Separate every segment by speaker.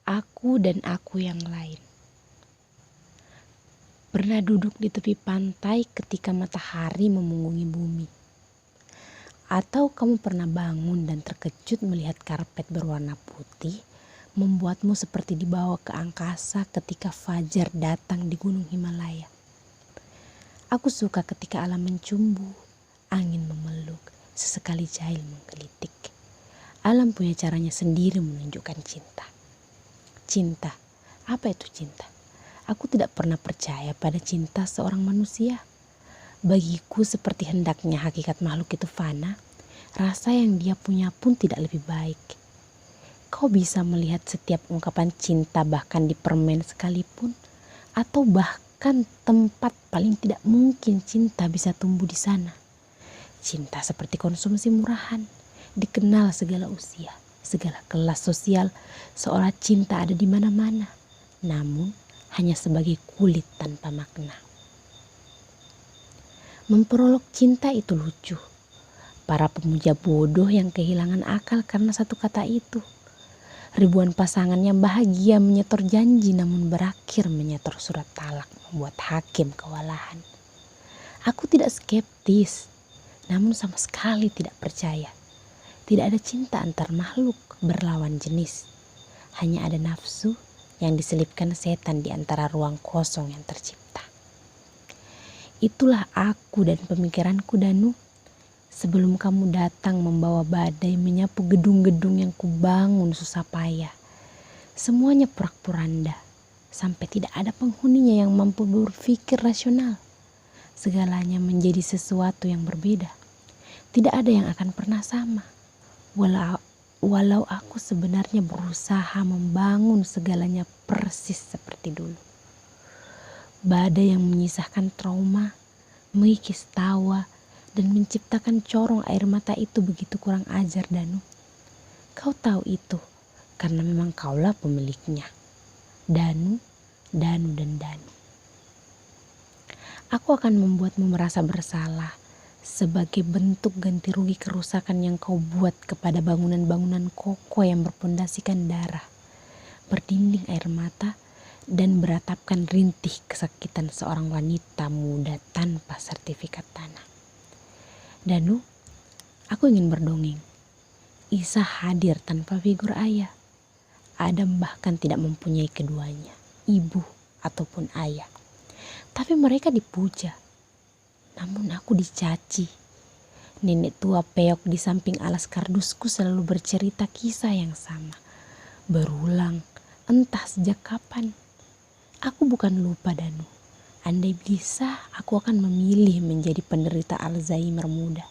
Speaker 1: Aku dan aku yang lain. Pernah duduk di tepi pantai ketika matahari memunggungi bumi. Atau kamu pernah bangun dan terkejut melihat karpet berwarna putih membuatmu seperti dibawa ke angkasa ketika fajar datang di gunung Himalaya. Aku suka ketika alam mencumbu, angin memeluk, sesekali jahil menggelitik. Alam punya caranya sendiri menunjukkan cinta. Cinta, apa itu cinta? Aku tidak pernah percaya pada cinta seorang manusia. Bagiku seperti hendaknya hakikat makhluk itu fana, rasa yang dia punya pun tidak lebih baik. Kau bisa melihat setiap ungkapan cinta bahkan di permen sekalipun, atau bahkan tempat paling tidak mungkin cinta bisa tumbuh di sana. Cinta seperti konsumsi murahan, dikenal segala usia, segala kelas sosial, seolah cinta ada di mana-mana, namun hanya sebagai kulit tanpa makna. Memperolok cinta itu lucu. Para pemuja bodoh yang kehilangan akal karena satu kata itu. Ribuan pasangan yang bahagia menyetor janji namun berakhir menyetor surat talak membuat hakim kewalahan. Aku tidak skeptis, namun sama sekali tidak percaya. Tidak ada cinta antar makhluk berlawan jenis. Hanya ada nafsu yang diselipkan setan di antara ruang kosong yang tercipta. Itulah aku dan pemikiranku, Danu. Sebelum kamu datang membawa badai menyapu gedung-gedung yang kubangun susah payah. Semuanya porak-poranda, sampai tidak ada penghuninya yang mampu berpikir rasional. Segalanya menjadi sesuatu yang berbeda. Tidak ada yang akan pernah sama. Walau aku sebenarnya berusaha membangun segalanya persis seperti dulu. Badai yang menyisahkan trauma, mengikis tawa, dan menciptakan corong air mata itu begitu kurang ajar, Danu. Kau tahu itu, karena memang kaulah pemiliknya. Danu, dan Danu. Aku akan membuatmu merasa bersalah, sebagai bentuk ganti rugi kerusakan yang kau buat kepada bangunan-bangunan kokoh yang berpondasikan darah, berdinding air mata, dan beratapkan rintih kesakitan seorang wanita muda tanpa sertifikat tanah. Danu, aku ingin berdongeng. Isa hadir tanpa figur ayah. Adam bahkan tidak mempunyai keduanya, ibu ataupun ayah. Tapi mereka dipuja. Namun aku dicaci. Nenek tua peok di samping alas kardusku selalu bercerita kisah yang sama. Berulang, entah sejak kapan. Aku bukan lupa, Danu. Andai bisa, aku akan memilih menjadi penderita Alzheimer muda.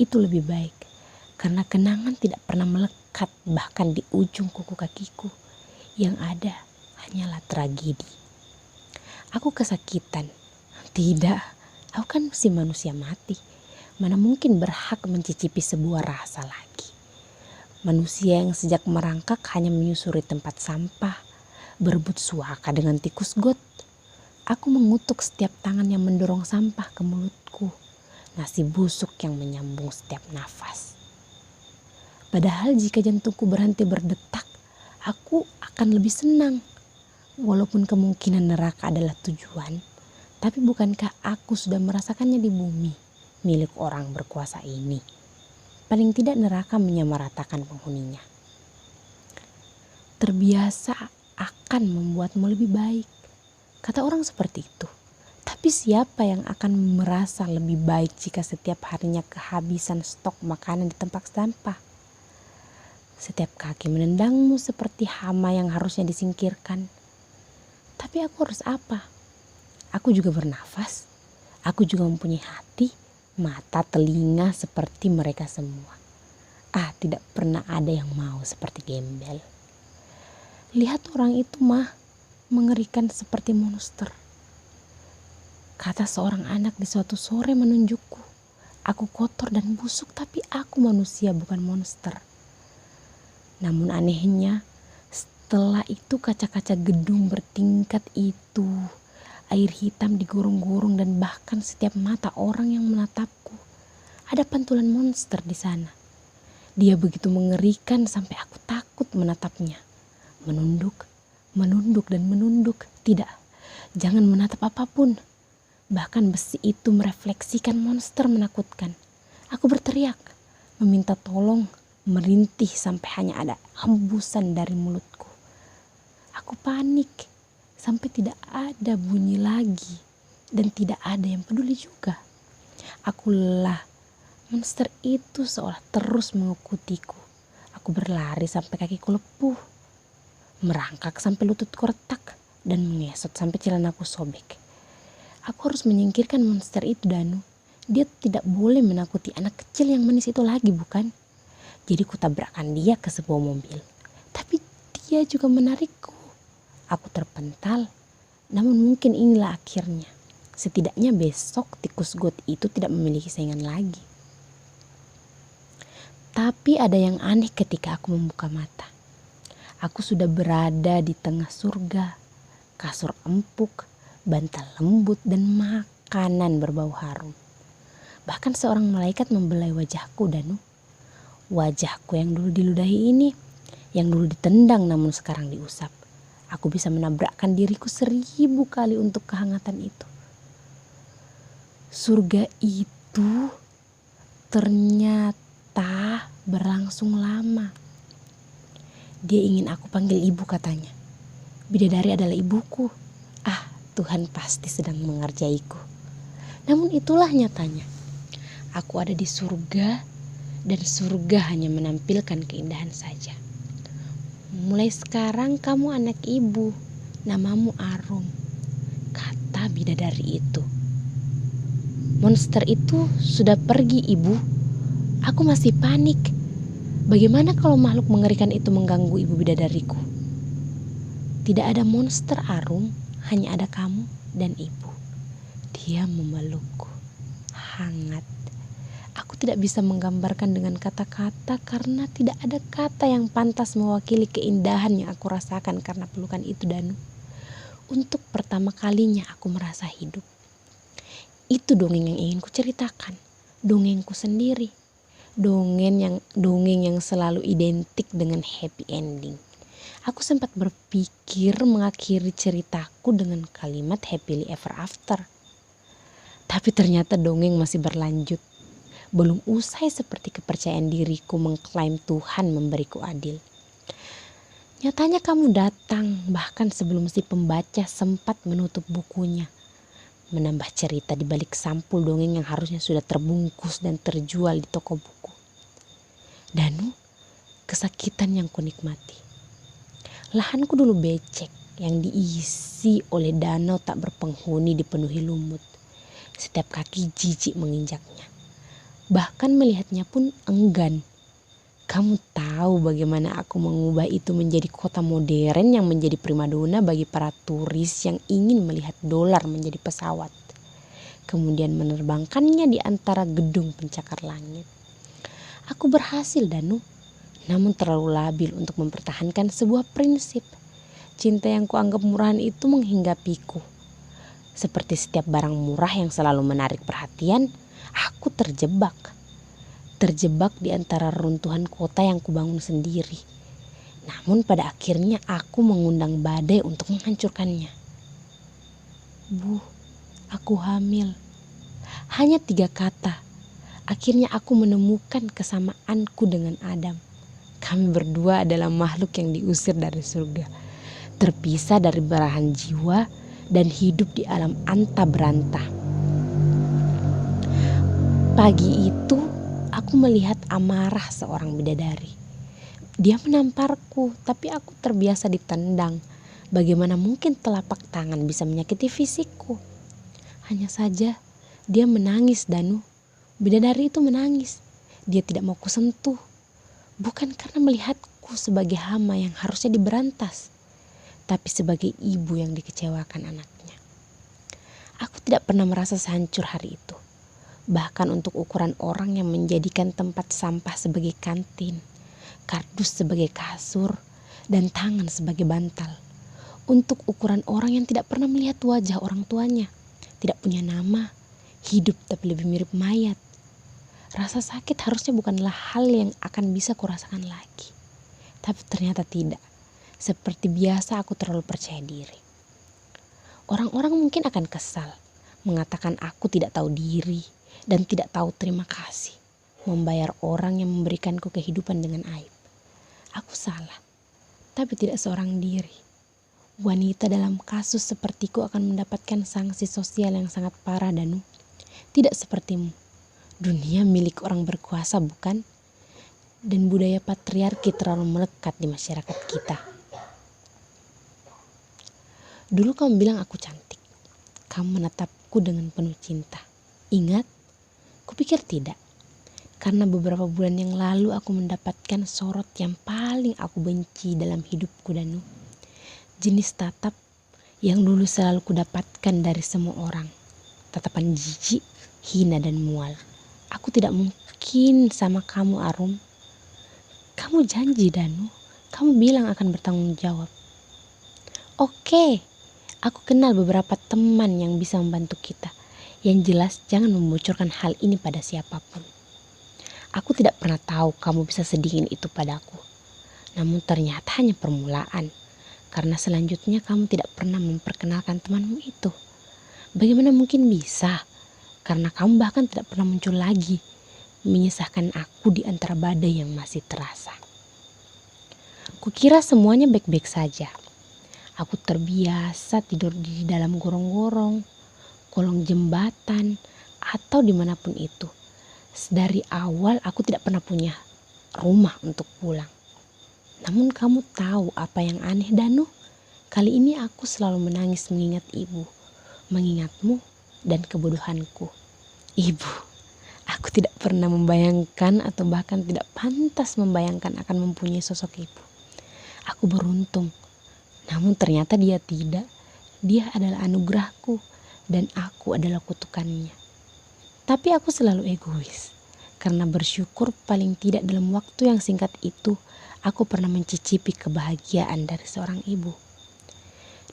Speaker 1: Itu lebih baik, karena kenangan tidak pernah melekat bahkan di ujung kuku kakiku. Yang ada hanyalah tragedi. Aku kesakitan. Tidak. Aku kan masih manusia mati, mana mungkin berhak mencicipi sebuah rasa lagi. Manusia yang sejak merangkak hanya menyusuri tempat sampah, berebut suaka dengan tikus got. Aku mengutuk setiap tangan yang mendorong sampah ke mulutku, nasi busuk yang menyambung setiap nafas. Padahal jika jantungku berhenti berdetak, aku akan lebih senang. Walaupun kemungkinan neraka adalah tujuan, tapi bukankah aku sudah merasakannya di bumi, milik orang berkuasa ini? Paling tidak neraka menyamaratakan penghuninya. Terbiasa akan membuatmu lebih baik. Kata orang seperti itu. Tapi siapa yang akan merasa lebih baik jika setiap harinya kehabisan stok makanan di tempat sampah? Setiap kaki menendangmu seperti hama yang harusnya disingkirkan. Tapi aku harus apa? Aku juga bernafas, aku juga mempunyai hati, mata, telinga seperti mereka semua. Tidak pernah ada yang mau seperti gembel. Lihat orang itu mah, mengerikan seperti monster. Kata seorang anak di suatu sore menunjukku, aku kotor dan busuk tapi aku manusia bukan monster. Namun anehnya, setelah itu kaca-kaca gedung bertingkat itu, air hitam digorong-gorong dan bahkan setiap mata orang yang menatapku. Ada pantulan monster di sana. Dia begitu mengerikan sampai aku takut menatapnya. Menunduk, menunduk dan menunduk. Tidak, jangan menatap apapun. Bahkan besi itu merefleksikan monster menakutkan. Aku berteriak, meminta tolong, merintih sampai hanya ada hembusan dari mulutku. Aku panik sampai tidak ada bunyi lagi dan tidak ada yang peduli juga. Aku lelah. Monster itu seolah terus mengikutiku. Aku berlari sampai kakiku lepuh, merangkak sampai lututku retak, dan mengesot sampai celanaku sobek. Aku harus menyingkirkan monster itu, Danu. Dia tidak boleh menakuti anak kecil yang manis itu lagi, bukan? Jadi kutabrakkan dia ke sebuah mobil. Tapi dia juga menarikku. Aku terpental, namun mungkin inilah akhirnya. Setidaknya besok tikus got itu tidak memiliki saingan lagi. Tapi ada yang aneh ketika aku membuka mata. Aku sudah berada di tengah surga. Kasur empuk, bantal lembut, dan makanan berbau harum. Bahkan seorang malaikat membelai wajahku, Danu. Wajahku yang dulu diludahi ini, yang dulu ditendang namun sekarang diusap. Aku bisa menabrakkan diriku 1000 kali untuk kehangatan itu. Surga itu ternyata berlangsung lama. Dia ingin aku panggil ibu, katanya. Bidadari adalah ibuku. Tuhan pasti sedang mengerjaiku. Namun itulah nyatanya. Aku ada di surga dan surga hanya menampilkan keindahan saja. Mulai sekarang kamu anak ibu, namamu Arum, kata bidadari itu. Monster itu sudah pergi, ibu. Aku masih panik. Bagaimana kalau makhluk mengerikan itu mengganggu ibu bidadariku? Tidak ada monster, Arum, hanya ada kamu dan ibu. Dia memelukku, hangat. Aku tidak bisa menggambarkan dengan kata-kata karena tidak ada kata yang pantas mewakili keindahan yang aku rasakan karena pelukan itu, Danu. Untuk pertama kalinya aku merasa hidup. Itu dongeng yang ingin ku ceritakan, dongengku sendiri. Dongeng yang selalu identik dengan happy ending. Aku sempat berpikir mengakhiri ceritaku dengan kalimat happily ever after. Tapi ternyata dongeng masih berlanjut. Belum usai seperti kepercayaan diriku mengklaim Tuhan memberiku adil. Nyatanya kamu datang bahkan sebelum si pembaca sempat menutup bukunya. Menambah cerita di balik sampul dongeng yang harusnya sudah terbungkus dan terjual di toko buku. Danu, kesakitan yang kunikmati. Lahanku dulu becek yang diisi oleh danau tak berpenghuni dipenuhi lumut. Setiap kaki jijik menginjaknya. Bahkan melihatnya pun enggan. Kamu tahu bagaimana aku mengubah itu menjadi kota modern yang menjadi primadona bagi para turis yang ingin melihat dolar menjadi pesawat. Kemudian menerbangkannya di antara gedung pencakar langit. Aku berhasil, Danu. Namun terlalu labil untuk mempertahankan sebuah prinsip. Cinta yang kuanggap murahan itu menghinggapiku. Seperti setiap barang murah yang selalu menarik perhatian, aku terjebak. Terjebak di antara runtuhan kota yang kubangun sendiri. Namun pada akhirnya aku mengundang badai untuk menghancurkannya. Bu, aku hamil. Hanya 3 kata. Akhirnya aku menemukan kesamaanku dengan Adam. Kami berdua adalah makhluk yang diusir dari surga, terpisah dari belahan jiwa dan hidup di alam anta berantah. Pagi itu aku melihat amarah seorang bidadari. Dia menamparku, tapi aku terbiasa ditendang. Bagaimana mungkin telapak tangan bisa menyakiti fisikku? Hanya saja dia menangis, Danu. Bidadari itu menangis. Dia tidak mau kusentuh. Bukan karena melihatku sebagai hama yang harusnya diberantas, tapi sebagai ibu yang dikecewakan anaknya. Aku tidak pernah merasa sehancur hari itu. Bahkan untuk ukuran orang yang menjadikan tempat sampah sebagai kantin, kardus sebagai kasur, dan tangan sebagai bantal. Untuk ukuran orang yang tidak pernah melihat wajah orang tuanya, tidak punya nama, hidup tapi lebih mirip mayat. Rasa sakit harusnya bukanlah hal yang akan bisa kurasakan lagi. Tapi ternyata tidak. Seperti biasa aku terlalu percaya diri. Orang-orang mungkin akan kesal, mengatakan aku tidak tahu diri dan tidak tahu terima kasih. Membayar orang yang memberikanku kehidupan dengan aib. Aku salah, tapi tidak seorang diri. Wanita dalam kasus sepertiku akan mendapatkan sanksi sosial yang sangat parah, Danu. Tidak sepertimu. Dunia milik orang berkuasa, bukan? Dan budaya patriarki terlalu melekat di masyarakat kita. Dulu kamu bilang aku cantik. Kamu menatapku dengan penuh cinta. Ingat? Kupikir tidak. Karena beberapa bulan yang lalu aku mendapatkan sorot yang paling aku benci dalam hidupku, Danu. Jenis tatap yang dulu selalu kudapatkan dari semua orang. Tatapan jijik, hina dan mual. Aku tidak mungkin sama kamu, Arum. Kamu janji, Danu. Kamu bilang akan bertanggung jawab. Oke, aku kenal beberapa teman yang bisa membantu kita. Yang jelas jangan membocorkan hal ini pada siapapun. Aku tidak pernah tahu kamu bisa sedingin itu padaku. Namun ternyata hanya permulaan. Karena selanjutnya kamu tidak pernah memperkenalkan temanmu itu. Bagaimana mungkin bisa? Karena kamu bahkan tidak pernah muncul lagi. Menyisahkan aku di antara badai yang masih terasa. Kukira semuanya baik-baik saja. Aku terbiasa tidur di dalam gorong-gorong, kolong jembatan, atau dimanapun itu. Dari awal aku tidak pernah punya rumah untuk pulang. Namun kamu tahu apa yang aneh, Danu? Kali ini aku selalu menangis mengingat ibu, mengingatmu dan kebodohanku. Ibu, aku tidak pernah membayangkan atau bahkan tidak pantas membayangkan akan mempunyai sosok ibu. Aku beruntung. Namun ternyata dia tidak. Dia adalah anugerahku dan aku adalah kutukannya. Tapi aku selalu egois. Karena bersyukur paling tidak dalam waktu yang singkat itu aku pernah mencicipi kebahagiaan dari seorang ibu.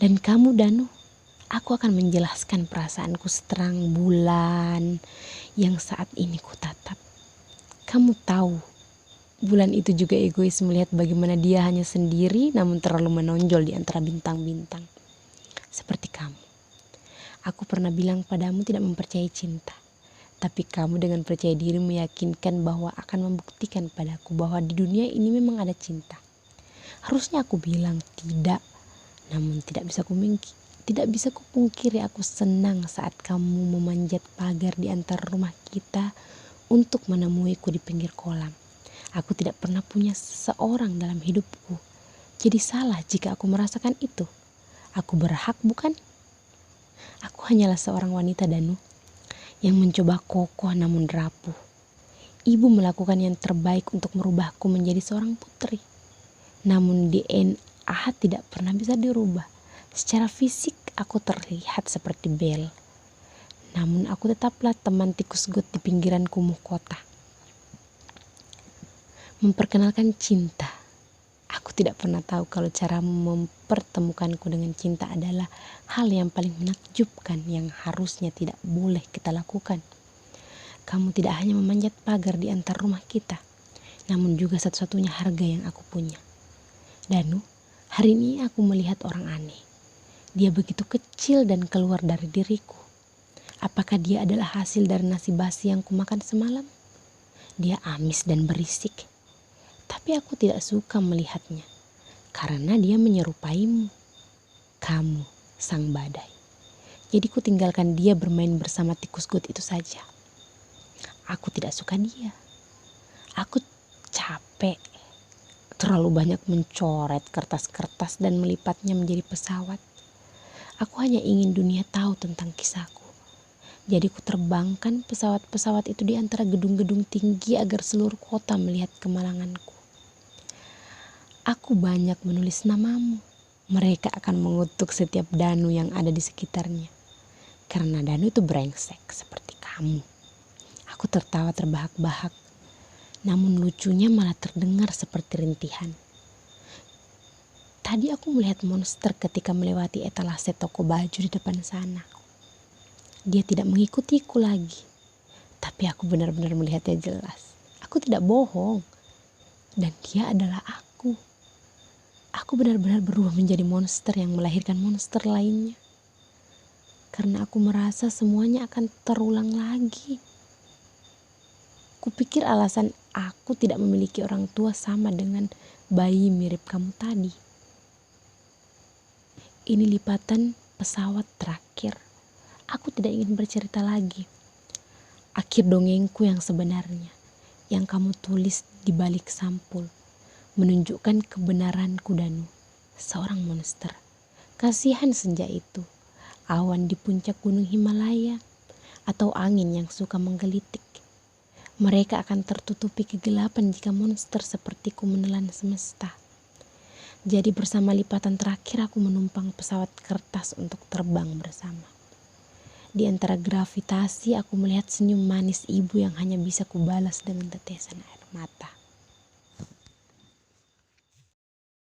Speaker 1: Dan kamu, Danu, aku akan menjelaskan perasaanku seterang bulan yang saat ini kutatap. Kamu tahu, bulan itu juga egois melihat bagaimana dia hanya sendiri namun terlalu menonjol di antara bintang-bintang. Seperti kamu. Aku pernah bilang padamu tidak mempercayai cinta. Tapi kamu dengan percaya diri meyakinkan bahwa akan membuktikan padaku bahwa di dunia ini memang ada cinta. Harusnya aku bilang tidak. Namun tidak bisa kupungkiri aku senang saat kamu memanjat pagar di antara rumah kita untuk menemuiku di pinggir kolam. Aku tidak pernah punya seseorang dalam hidupku. Jadi salah jika aku merasakan itu. Aku berhak, bukan? Aku hanyalah seorang wanita, Danu, yang mencoba kokoh namun rapuh. Ibu melakukan yang terbaik untuk merubahku menjadi seorang putri. Namun DNA tidak pernah bisa dirubah. Secara fisik aku terlihat seperti Belle. Namun aku tetaplah teman tikus got di pinggiran kumuh kota. Memperkenalkan cinta. Aku tidak pernah tahu kalau cara mempertemukanku dengan cinta adalah hal yang paling menakjubkan yang harusnya tidak boleh kita lakukan. Kamu tidak hanya memanjat pagar di antar rumah kita, namun juga satu-satunya harga yang aku punya. Danu, hari ini aku melihat orang aneh. Dia begitu kecil dan keluar dari diriku. Apakah dia adalah hasil dari nasi basi yang kumakan semalam? Dia amis dan berisik. Tapi aku tidak suka melihatnya, karena dia menyerupaimu. Kamu, sang badai. Jadi ku tinggalkan dia bermain bersama tikus got itu saja. Aku tidak suka dia. Aku capek. Terlalu banyak mencoret kertas-kertas dan melipatnya menjadi pesawat. Aku hanya ingin dunia tahu tentang kisahku. Jadi ku terbangkan pesawat-pesawat itu di antara gedung-gedung tinggi agar seluruh kota melihat kemalanganku. Aku banyak menulis namamu. Mereka akan mengutuk setiap Danu yang ada di sekitarnya. Karena Danu itu brengsek seperti kamu. Aku tertawa terbahak-bahak. Namun lucunya malah terdengar seperti rintihan. Tadi aku melihat monster ketika melewati etalase toko baju di depan sana. Dia tidak mengikutiku lagi. Tapi aku benar-benar melihatnya jelas. Aku tidak bohong. Dan dia adalah aku. Aku benar-benar berubah menjadi monster yang melahirkan monster lainnya. Karena aku merasa semuanya akan terulang lagi. Kupikir alasan aku tidak memiliki orang tua sama dengan bayi mirip kamu tadi. Ini lipatan pesawat terakhir. Aku tidak ingin bercerita lagi. Akhir dongengku yang sebenarnya, yang kamu tulis di balik sampul, menunjukkan kebenaranku Danu, seorang monster. Kasihan senja itu, awan di puncak gunung Himalaya, atau angin yang suka menggelitik. Mereka akan tertutupi kegelapan jika monster sepertiku menelan semesta. Jadi bersama lipatan terakhir aku menumpang pesawat kertas untuk terbang bersama. Di antara gravitasi aku melihat senyum manis ibu yang hanya bisa kubalas dengan tetesan air mata.